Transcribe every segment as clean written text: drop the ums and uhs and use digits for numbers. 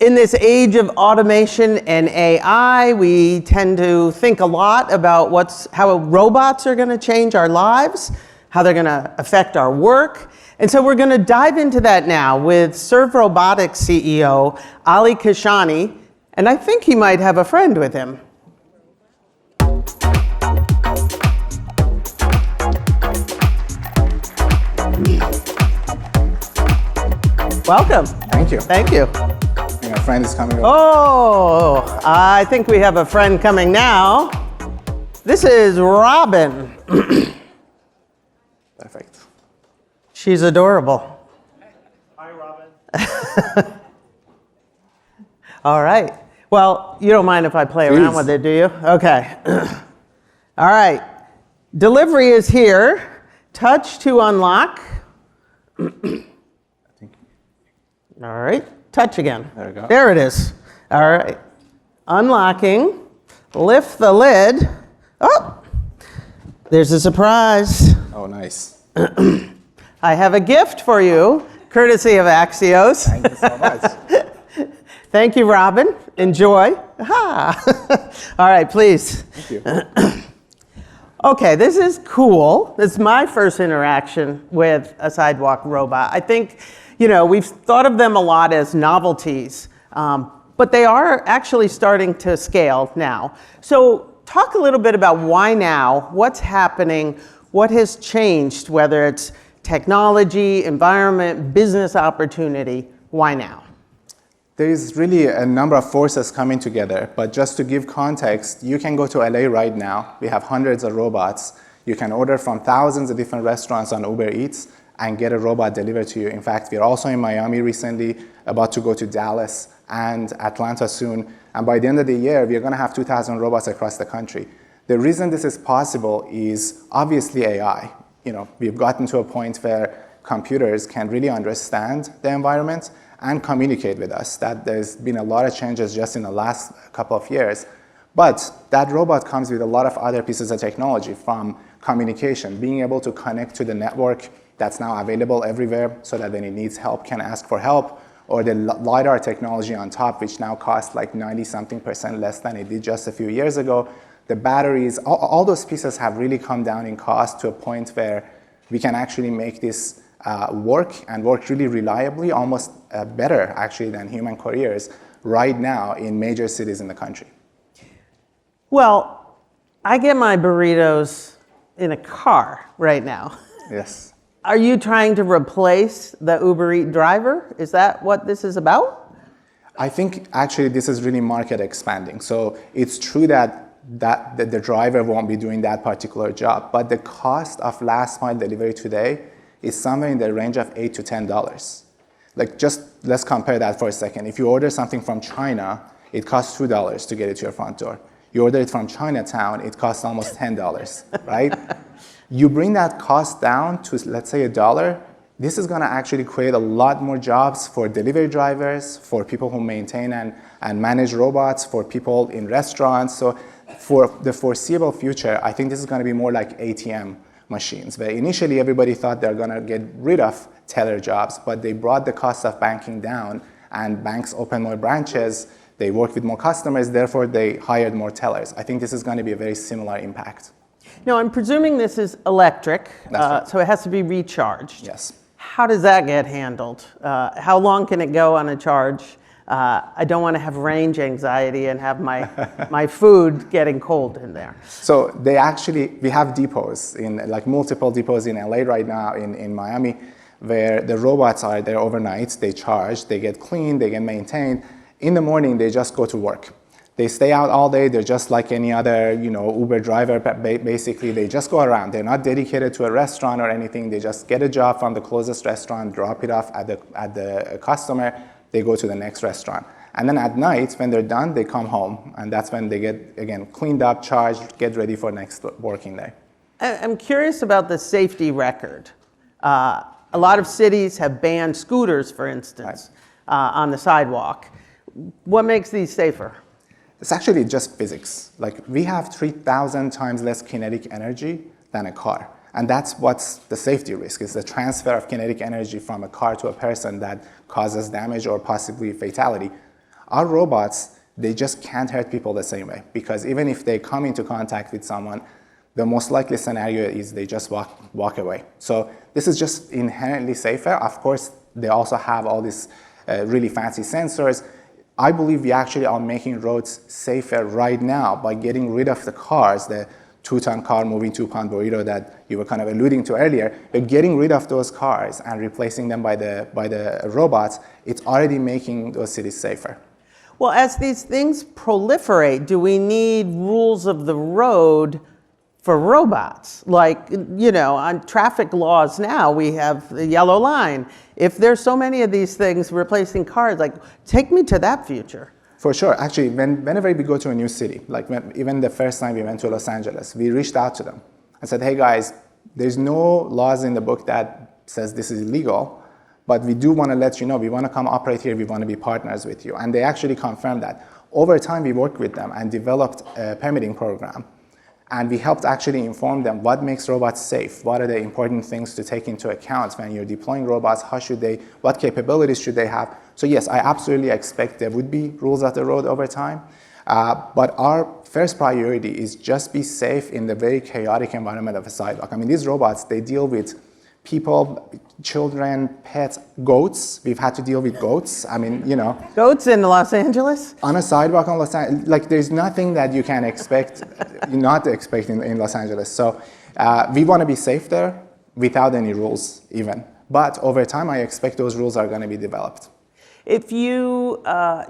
In this age of automation and AI, we tend to think a lot about how robots are going to change our lives, how they're going to affect our work. And so we're going to dive into that now with Serve Robotics CEO Ali Kashani, and I think he might have a friend with him. Welcome. Thank you. Thank you. A friend is coming over. Oh, I think we have a friend coming now. This is Robin. Perfect. She's adorable. Hi, Robin. All right. Well, you don't mind if I play around with it, do you? Okay. All right. Delivery is here. Touch to unlock. All right. Touch again. There we go. There it is. All right. Unlocking. Lift the lid. Oh, there's a surprise. Oh, nice. I have a gift for you, courtesy of Axios. Thank you so much. Thank you, Robin. Enjoy. Aha. All right, please. Thank you. Okay, this is cool. This is my first interaction with a sidewalk robot. I think, we've thought of them a lot as novelties, but they are actually starting to scale now. So talk a little bit about why now, what's happening, what has changed, whether it's technology, environment, business opportunity, why now? There is really a number of forces coming together, but just to give context, you can go to LA right now. We have hundreds of robots. You can order from thousands of different restaurants on Uber Eats and get a robot delivered to you. In fact, we're also in Miami recently, about to go to Dallas and Atlanta soon. And by the end of the year, we're going to have 2,000 robots across the country. The reason this is possible is obviously AI. We've gotten to a point where computers can really understand the environment and communicate with us. That there's been a lot of changes just in the last couple of years. But that robot comes with a lot of other pieces of technology, from communication, being able to connect to the network that's now available everywhere so that when it needs help, can ask for help, or the LiDAR technology on top, which now costs like 90-something% less than it did just a few years ago. The batteries, all those pieces have really come down in cost to a point where we can actually make this work really reliably, almost better actually than human couriers right now in major cities in the country. Well, I get my burritos in a car right now. Yes. Are you trying to replace the Uber Eats driver? Is that what this is about? I think actually this is really market expanding. So it's true that the driver won't be doing that particular job, but the cost of last mile delivery today is somewhere in the range of $8 to $10. Let's compare that for a second. If you order something from China, it costs $2 to get it to your front door. You order it from Chinatown, it costs almost $10, right? You bring that cost down to, let's say, $1, this is gonna actually create a lot more jobs for delivery drivers, for people who maintain and manage robots, for people in restaurants. So for the foreseeable future, I think this is gonna be more like ATM machines, where initially everybody thought they're gonna get rid of teller jobs, but they brought the cost of banking down, and banks opened more branches, they worked with more customers, therefore they hired more tellers. I think this is gonna be a very similar impact. Now, I'm presuming this is electric, Right. so it has to be recharged. Yes. How does that get handled? How long can it go on a charge? I don't want to have range anxiety and have my food getting cold in there. So we have depots, multiple depots in LA right now, in Miami, where the robots are there overnight, they charge, they get cleaned, they get maintained. In the morning, they just go to work. They stay out all day. They're just like any other, Uber driver. Basically, they just go around. They're not dedicated to a restaurant or anything. They just get a job from the closest restaurant, drop it off at the customer. They go to the next restaurant. And then at night, when they're done, they come home. And that's when they get, again, cleaned up, charged, get ready for next working day. I'm curious about the safety record. A lot of cities have banned scooters, for instance, on the sidewalk. What makes these safer? It's actually just physics. We have 3,000 times less kinetic energy than a car. And that's what's the safety risk, is the transfer of kinetic energy from a car to a person that causes damage or possibly fatality. Our robots, they just can't hurt people the same way, because even if they come into contact with someone, the most likely scenario is they just walk away. So this is just inherently safer. Of course, they also have all these really fancy sensors. I believe we actually are making roads safer right now by getting rid of the cars, the 2-ton car moving 2-pound burrito that you were kind of alluding to earlier. But getting rid of those cars and replacing them by the robots, it's already making those cities safer. Well, as these things proliferate, do we need rules of the road for robots? Like, on traffic laws now, we have the yellow line. If there's so many of these things replacing cars, like, take me to that future. For sure. Actually, whenever we go to a new city, like even the first time we went to Los Angeles, we reached out to them and said, hey guys, there's no laws in the book that says this is illegal, but we do want to let you know, we want to come operate here, we want to be partners with you. And they actually confirmed that. Over time, we worked with them and developed a permitting program. And we helped actually inform them what makes robots safe, what are the important things to take into account when you're deploying robots, what capabilities should they have. So yes, I absolutely expect there would be rules of the road over time. But our first priority is just be safe in the very chaotic environment of a sidewalk. I mean, these robots, they deal with people, children, pets, goats. We've had to deal with goats. I mean, Goats in Los Angeles? On a sidewalk in Los Angeles, like there's nothing that you can expect, not expect in Los Angeles. So we want to be safe there without any rules even. But over time, I expect those rules are going to be developed. If you,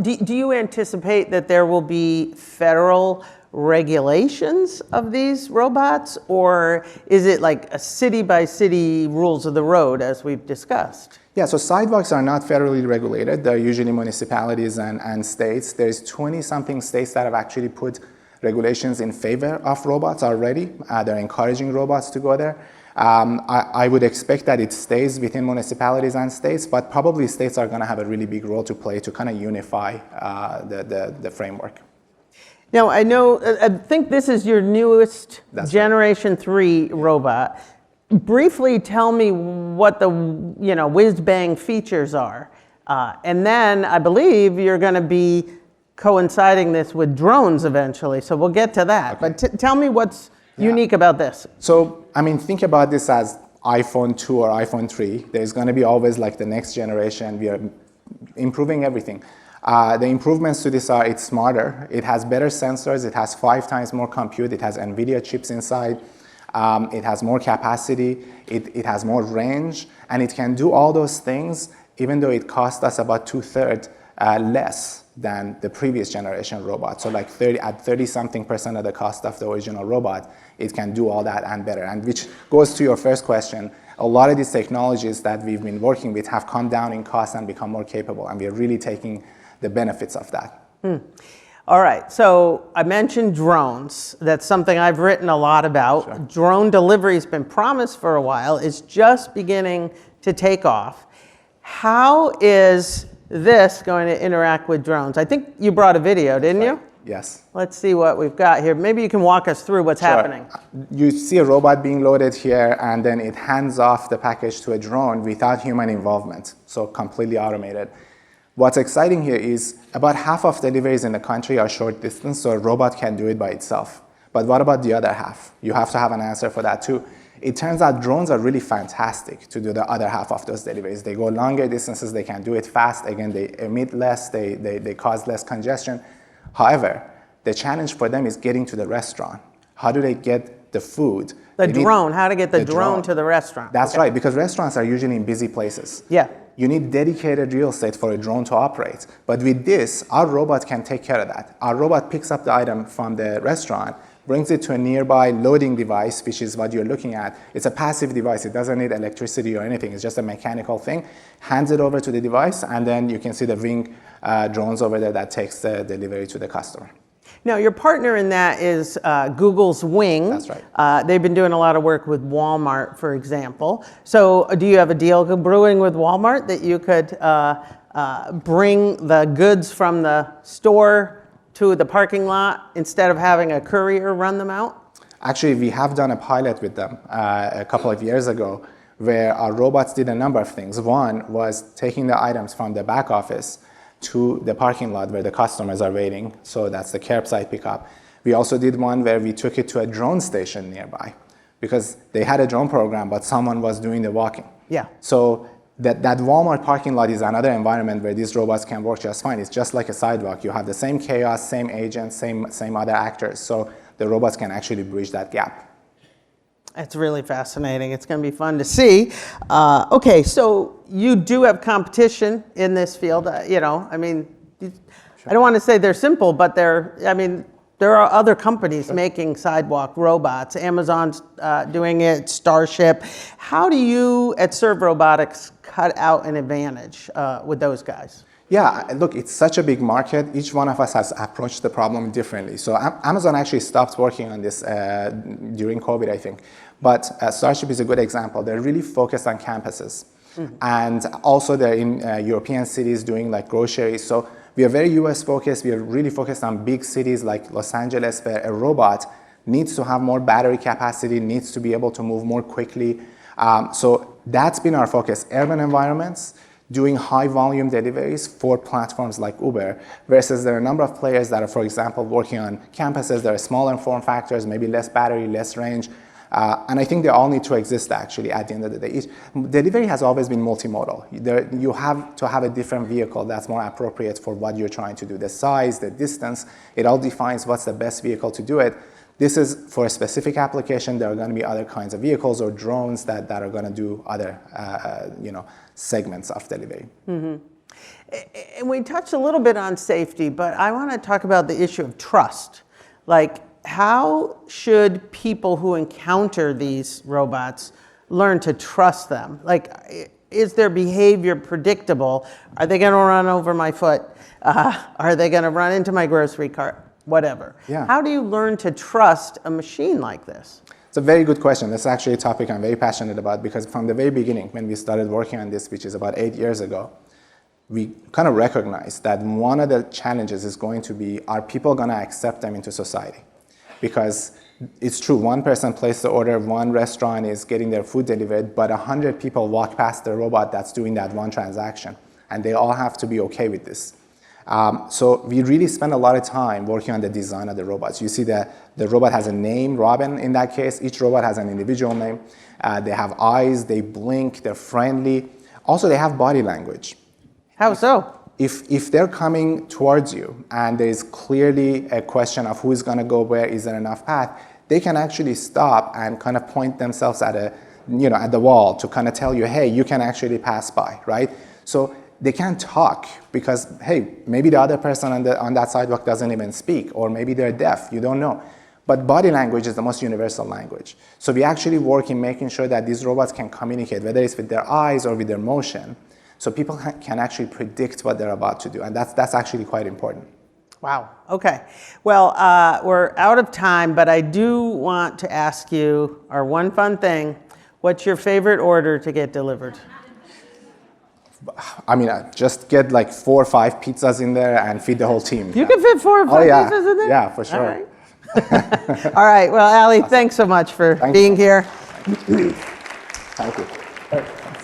do you anticipate that there will be federal regulations of these robots, or is it like a city-by-city rules of the road as we've discussed? Yeah, so sidewalks are not federally regulated. They're usually municipalities and states. There's 20-something states that have actually put regulations in favor of robots already. They're encouraging robots to go there. I would expect that it stays within municipalities and states, but probably states are going to have a really big role to play to kind of unify the framework. Now, I think this is your newest Generation 3 robot. Briefly tell me what the whiz-bang features are. And then I believe you're going to be coinciding this with drones eventually, so we'll get to that. Okay. But tell me what's unique about this. So, I mean, think about this as iPhone 2 or iPhone 3. There's going to be always like the next generation. We are improving everything. The improvements to this are it's smarter. It has better sensors. It has 5 times more compute. It has NVIDIA chips inside. It has more capacity. It has more range. And it can do all those things even though it cost us about 2/3 less than the previous generation robot. So like 30-something% of the cost of the original robot, it can do all that and better. And which goes to your first question. A lot of these technologies that we've been working with have come down in cost and become more capable. And we are really taking the benefits of that. All right, so I mentioned drones. That's something I've written a lot about. Sure. Drone delivery has been promised for a while. It's just beginning to take off. How is this going to interact with drones? I think you brought a video, didn't you? Yes. Let's see what we've got here. Maybe you can walk us through what's happening. You see a robot being loaded here, and then it hands off the package to a drone without human involvement, so completely automated. What's exciting here is about half of deliveries in the country are short distance, so a robot can do it by itself. But what about the other half? You have to have an answer for that too. It turns out drones are really fantastic to do the other half of those deliveries. They go longer distances, they can do it fast. Again, they emit less, they cause less congestion. However, the challenge for them is getting to the restaurant. How do they get the food? How to get the drone to the restaurant. That's right, because restaurants are usually in busy places. Yeah. You need dedicated real estate for a drone to operate. But with this, our robot can take care of that. Our robot picks up the item from the restaurant, brings it to a nearby loading device, which is what you're looking at. It's a passive device. It doesn't need electricity or anything. It's just a mechanical thing. Hands it over to the device, and then you can see the Ring drones over there that takes the delivery to the customer. Now, your partner in that is Google's Wing. That's right. They've been doing a lot of work with Walmart, for example. So do you have a deal brewing with Walmart that you could bring the goods from the store to the parking lot instead of having a courier run them out? Actually, we have done a pilot with them a couple of years ago where our robots did a number of things. One was taking the items from the back office to the parking lot where the customers are waiting. So that's the curbside pickup. We also did one where we took it to a drone station nearby because they had a drone program, but someone was doing the walking. Yeah. So that Walmart parking lot is another environment where these robots can work just fine. It's just like a sidewalk. You have the same chaos, same agents, same other actors. So the robots can actually bridge that gap. It's really fascinating. It's going to be fun to see. Okay, so you do have competition in this field. I don't want to say they're simple, but there are other companies making sidewalk robots. Amazon's doing it, Starship. How do you at Serve Robotics cut out an advantage with those guys? Yeah, look, it's such a big market. Each one of us has approached the problem differently. So Amazon actually stopped working on this during COVID, I think. But Starship is a good example. They're really focused on campuses. Mm-hmm. And also they're in European cities doing like groceries. So we are very US focused. We are really focused on big cities like Los Angeles, where a robot needs to have more battery capacity, needs to be able to move more quickly. So that's been our focus. Urban environments, doing high volume deliveries for platforms like Uber, versus there are a number of players that are, for example, working on campuses that are smaller form factors, maybe less battery, less range. And I think they all need to exist actually at the end of the day. Delivery has always been multimodal. You have to have a different vehicle that's more appropriate for what you're trying to do. The size, the distance, it all defines what's the best vehicle to do it. This is for a specific application. There are going to be other kinds of vehicles or drones that are going to do other segments of delivery. Mm-hmm. And we touched a little bit on safety, but I want to talk about the issue of trust. Like, how should people who encounter these robots learn to trust them? Like, is their behavior predictable? Are they going to run over my foot? Are they going to run into my grocery cart? Whatever. Yeah. How do you learn to trust a machine like this? It's a very good question. That's actually a topic I'm very passionate about, because from the very beginning, when we started working on this, which is about 8 years ago, we kind of recognized that one of the challenges is going to be, are people going to accept them into society? Because it's true, one person placed the order, one restaurant is getting their food delivered, but 100 people walk past the robot that's doing that one transaction, and they all have to be okay with this. So we really spend a lot of time working on the design of the robots. You see that the robot has a name, Robin in that case. Each robot has an individual name. They have eyes, they blink, they're friendly. Also, they have body language. How so? If they're coming towards you and there's clearly a question of who's going to go where, is there enough path, they can actually stop and kind of point themselves at at the wall to kind of tell you, hey, you can actually pass by, right? So they can't talk because, hey, maybe the other person on that sidewalk doesn't even speak, or maybe they're deaf, you don't know. But body language is the most universal language. So we actually work in making sure that these robots can communicate, whether it's with their eyes or with their motion, so people can actually predict what they're about to do, and that's actually quite important. Wow, okay. Well, we're out of time, but I do want to ask you our one fun thing. What's your favorite order to get delivered? I mean, just get like 4 or 5 pizzas in there and feed the whole team. You can fit 4 or 5 pizzas in there? Yeah, for sure. All right. All right. Well, Ali, thanks so much for being here. Thank you.